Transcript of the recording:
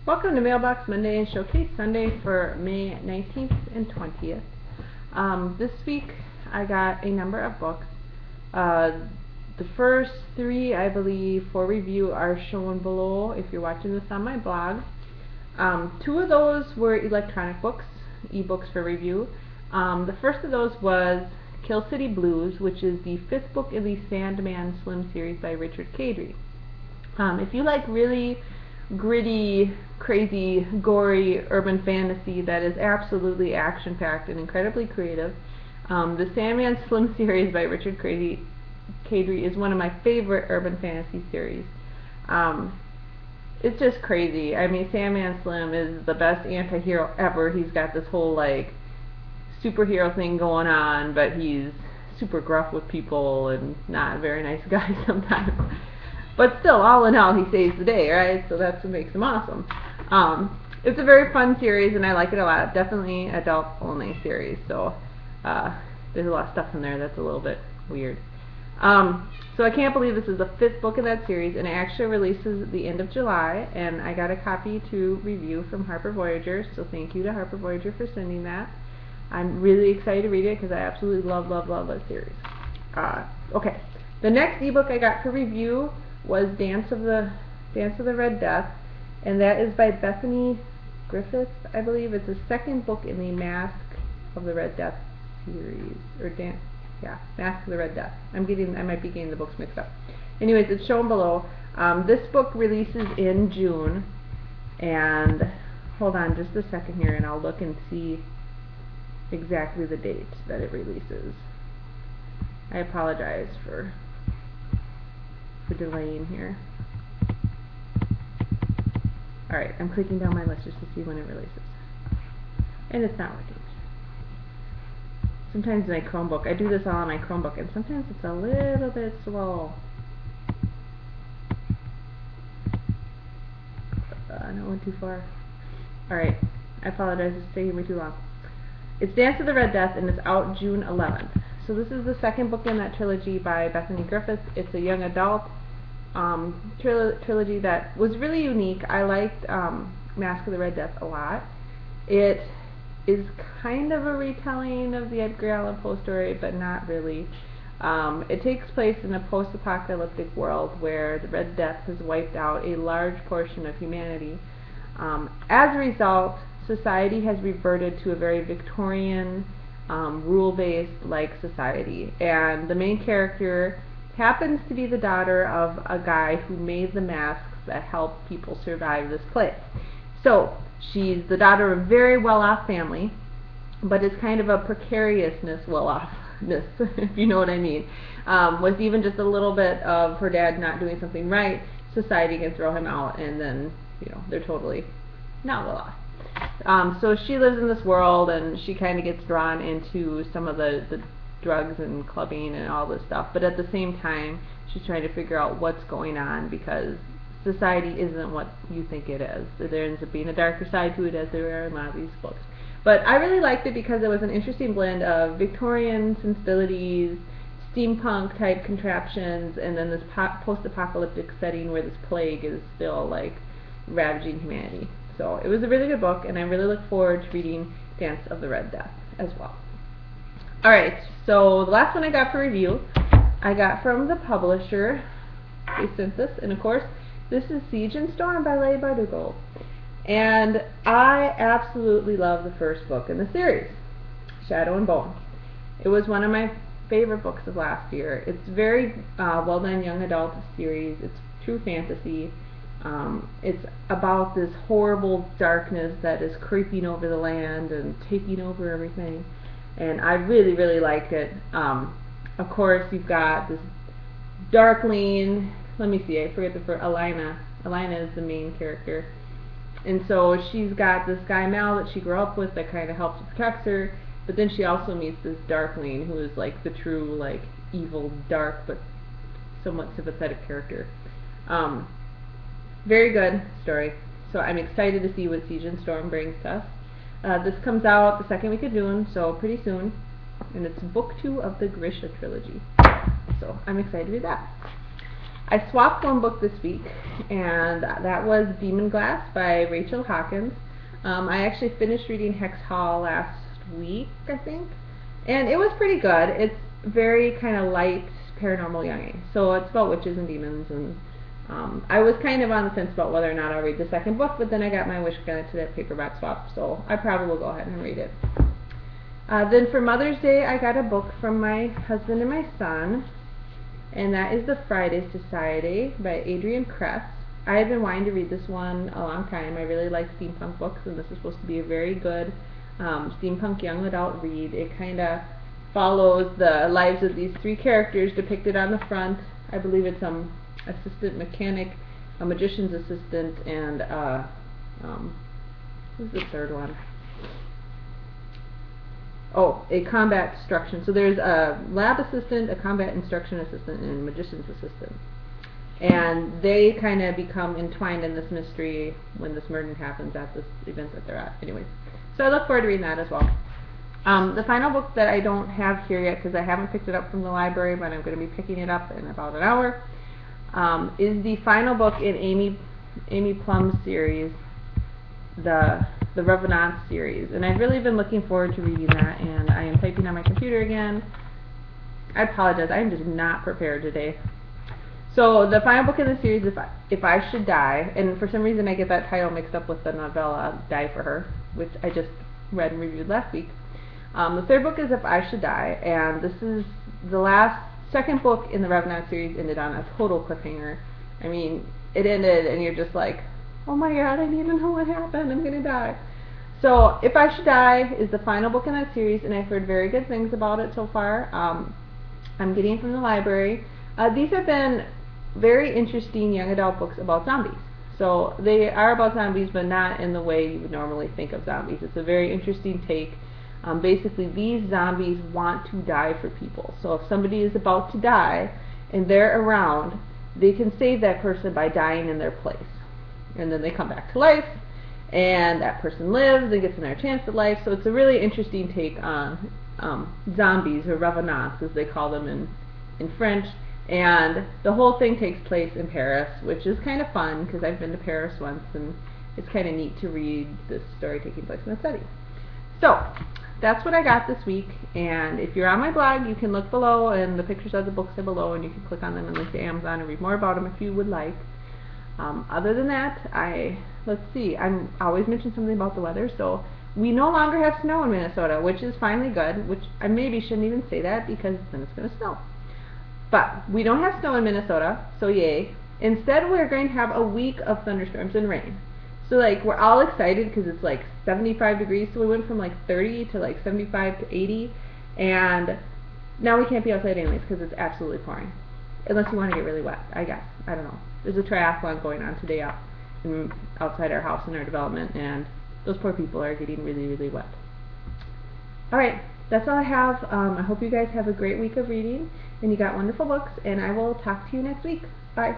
Welcome to Mailbox Monday and Showcase Sunday for May 19th and 20th. This week I got a number of books. The first three, I believe, for review are shown below if you're watching this on my blog. Two of those were electronic books, ebooks for review. The first of those was Kill City Blues, which is the fifth book in the Sandman Slim series by Richard Kadrey. If you like really gritty, crazy, gory urban fantasy that is absolutely action-packed and incredibly creative, the Sandman Slim series by Richard Kadrey is one of my favorite urban fantasy series. It's just crazy. I mean, Sandman Slim is the best anti-hero ever. He's got this whole, like, superhero thing going on, but he's super gruff with people and not a very nice guy sometimes. But still, all in all, he saves the day, right? So that's what makes him awesome. It's a very fun series, and I like it a lot. Definitely adult-only series, so there's a lot of stuff in there that's a little bit weird. So I can't believe this is the fifth book in that series, and it actually releases at the end of July, and I got a copy to review from Harper Voyager, so thank you to Harper Voyager for sending that. I'm really excited to read it because I absolutely love that series. Okay, the next ebook I got for review was Dance of the Red Death, and that is by Bethany Griffith, I believe. It's the second book in the Mask of the Red Death series, or Mask of the Red Death. I might be getting the books mixed up. Anyways, it's shown below. This book releases in June, and hold on just a second here, and I'll look and see exactly the date that it releases. I apologize for delaying here. Alright, I'm clicking down my list just to see when it releases. And it's not working. Sometimes my Chromebook, I do this all on my Chromebook, and sometimes it's a little bit slow. I don't went too far. Alright, I apologize, it's taking me too long. It's Dance of the Red Death, and it's out June 11th. So this is the second book in that trilogy by Bethany Griffith. It's a young adult trilogy that was really unique. I liked Mask of the Red Death a lot. It is kind of a retelling of the Edgar Allan Poe story, but not really. It takes place in a post-apocalyptic world where the Red Death has wiped out a large portion of humanity. As a result, society has reverted to a very Victorian, rule-based like society, and the main character happens to be the daughter of a guy who made the masks that help people survive this place. So she's the daughter of a very well-off family, but it's kind of a precariousness well-offness, if you know what I mean. With even just a little bit of her dad not doing something right, society can throw him out, and then they're totally not well-off. So she lives in this world, and she kind of gets drawn into some of the drugs and clubbing and all this stuff, but at the same time she's trying to figure out what's going on, because society isn't what you think it is. There ends up being a darker side to it, as there are in a lot of these books. But I really liked it because it was an interesting blend of Victorian sensibilities, steampunk type contraptions, and then this post-apocalyptic setting where this plague is still like ravaging humanity. So it was a really good book, and I really look forward to reading Dance of the Red Death as well. Alright, so the last one I got for review, I got from the publisher. They sent this, and of course, this is Siege and Storm by Leigh Bardugo. And I absolutely love the first book in the series, Shadow and Bone. It was one of my favorite books of last year. It's very well done young adult series. It's true fantasy. It's about this horrible darkness that is creeping over the land and taking over everything. And I really liked it. Of course, you've got this Darkling. Let me see, I forget the first. Alina. Alina is the main character. And so she's got this guy Mal that she grew up with that kind of helps and protects her. But then she also meets this Darkling, who is like the true, like, evil, dark, but somewhat sympathetic character. Very good story. So I'm excited to see what Siege and Storm brings to us. This comes out the second week of June, so pretty soon. And it's book 2 of the Karissa trilogy. So I'm excited to read that. I swapped one book this week, and that was Demon Glass by Rachel Hawkins. I actually finished reading Hex Hall last week, I think, and it was pretty good. It's very kind of light paranormal young, so it's about witches and demons, and I was kind of on the fence about whether or not I'll read the second book, but then I got my wish granted to that paperback swap, so I probably will go ahead and read it. Then for Mother's Day, I got a book from my husband and my son, and that is The Friday Society by Adrienne Kress. I had been wanting to read this one a long time. I really like steampunk books, and this is supposed to be a very good steampunk young adult read. It kind of follows the lives of these three characters depicted on the front. I believe it's assistant mechanic, a magician's assistant, and who's the third one? Oh, a combat instruction. So there's a lab assistant, a combat instruction assistant, and a magician's assistant. And they kind of become entwined in this mystery when this murder happens at this event that they're at. Anyways, so I look forward to reading that as well. The final book that I don't have here yet because I haven't picked it up from the library, but I'm going to be picking it up in about an hour, is the final book in Amy Plum's series, the Revenant series. And I've really been looking forward to reading that, and I am typing on my computer again. I apologize, I am just not prepared today. So the final book in the series is If I Should Die, and for some reason I get that title mixed up with the novella Die for Her, which I just read and reviewed last week. The third book is If I Should Die, and this is the second book in the Revenant series. Ended on a total cliffhanger. I mean, it ended and you're just like, oh my god, I need to know what happened, I'm gonna die. So If I Should Die is the final book in that series, and I've heard very good things about it so far. I'm getting it from the library. These have been very interesting young adult books about zombies. So they are about zombies, but not in the way you would normally think of zombies. It's a very interesting take. Basically, these zombies want to die for people. So if somebody is about to die and they're around, they can save that person by dying in their place. And then they come back to life, and that person lives and gets another chance at life. So it's a really interesting take on zombies, or revenants as they call them in French. And the whole thing takes place in Paris, which is kind of fun because I've been to Paris once, and it's kind of neat to read this story taking place in a city. So that's what I got this week, and if you're on my blog, you can look below, and the pictures of the books are below, and you can click on them and link to Amazon and read more about them if you would like. Other than that, let's see, I'm always mentioning something about the weather. So we no longer have snow in Minnesota, which is finally good, which I maybe shouldn't even say that because then it's going to snow. But we don't have snow in Minnesota, so yay. Instead, we're going to have a week of thunderstorms and rain. So like, we're all excited because it's like 75 degrees, so we went from like 30 to like 75 to 80, and now we can't be outside anyways because it's absolutely pouring. Unless you want to get really wet, I guess. I don't know. There's a triathlon going on today outside our house in our development, and those poor people are getting really, really wet. Alright, that's all I have. I hope you guys have a great week of reading, and you got wonderful books, and I will talk to you next week. Bye.